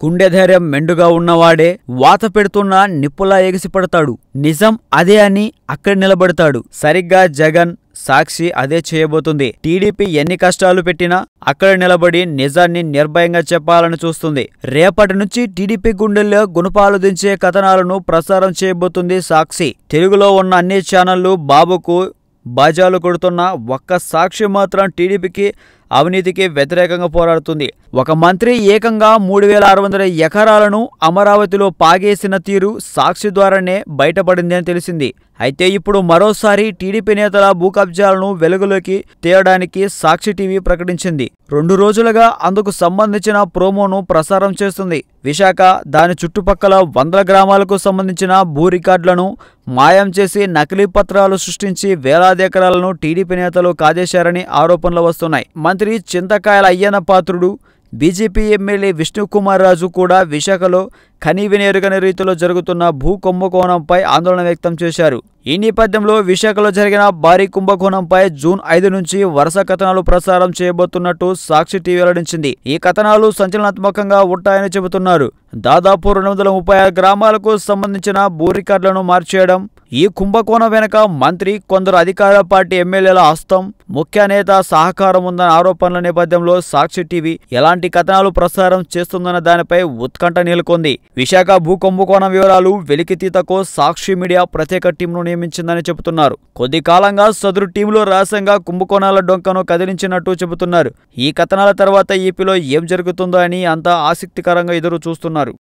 గుండె ధైర్యం మెండుగా ఉన్నవాడే వాత పెడుతున్న నిప్పులా ఎగిసిపడతాడు. నిజం అదే అని అక్కడ నిలబడతాడు. సరిగ్గా జగన్, సాక్షి అదే చేయబోతుంది. టీడీపీ ఎన్ని కష్టాలు పెట్టినా అక్కడ నిలబడి నిజాన్ని నిర్భయంగా చెప్పాలని చూస్తుంది. రేపటి నుంచి టీడీపీ గుండెల్లో గుణపాలు దించే కథనాలను ప్రసారం చేయబోతుంది సాక్షి. తెలుగులో ఉన్న అన్ని ఛానళ్లు బాబుకు బాజాలు కొడుతున్న ఒక్క సాక్షి మాత్రం టీడీపీకి అవినీతికి వ్యతిరేకంగా పోరాడుతుంది. ఒక మంత్రి ఏకంగా 3600 ఎకరాలను అమరావతిలో పాగేసిన తీరు సాక్షి ద్వారానే బయటపడింది అని తెలిసింది. అయితే ఇప్పుడు మరోసారి టీడీపీ నేతల భూ కబ్జాలను వెలుగులోకి తేయడానికి సాక్షి టీవీ ప్రకటించింది. 2 రోజులుగా అందుకు సంబంధించిన ప్రోమోను ప్రసారం చేస్తుంది. విశాఖ, దాని చుట్టుపక్కల 100 గ్రామాలకు సంబంధించిన భూ రికార్డులను మాయం చేసి నకిలీ పత్రాలు సృష్టించి వేలాది ఎకరాలను టీడీపీ నేతలు కాజేశారని ఆరోపణలు వస్తున్నాయి. మంత్రి చింతకాయల అయ్యన్న పాత్రుడు, బీజేపీ ఎమ్మెల్యే విష్ణుకుమార్ రాజు కూడా విశాఖలో కనీవినేరుగని రీతిలో జరుగుతున్న భూ కుంభకోణంపై ఆందోళన వ్యక్తం చేశారు. ఈ నేపథ్యంలో విశాఖలో జరిగిన భారీ కుంభకోణంపై జూన్ 5 నుంచి వరుస కథనాలు ప్రసారం చేయబోతున్నట్టు సాక్షి టీవీ వెల్లడించింది. ఈ కథనాలు సంచలనాత్మకంగా ఉంటాయని చెబుతున్నారు. దాదాపు 236 గ్రామాలకు సంబంధించిన భూ రికార్డులను మార్చేయడం, ఈ కుంభకోణం వెనుక మంత్రి, కొందరు అధికార పార్టీ ఎమ్మెల్యేల హస్తం, ముఖ్య నేత సహకారం ఉందన్న ఆరోపణల నేపథ్యంలో సాక్షి టీవీ ఎలాంటి కథనాలు ప్రసారం చేస్తుందన్న దానిపై ఉత్కంఠ నెలకొంది. విశాఖ భూ కుంభకోణం వివరాలు వెలికితీతకు సాక్షి మీడియా ప్రత్యేక టీంను నియమించిందని చెబుతున్నారు. కొద్ది కాలంగా సదరు టీంలో రహస్యంగా కుంభకోణాల డొంకను కదిలించినట్టు చెబుతున్నారు. ఈ కథనాల తర్వాత ఏపీలో ఏం జరుగుతుందో అని అంతా ఆసక్తికరంగా ఎదురు చూస్తున్నారు.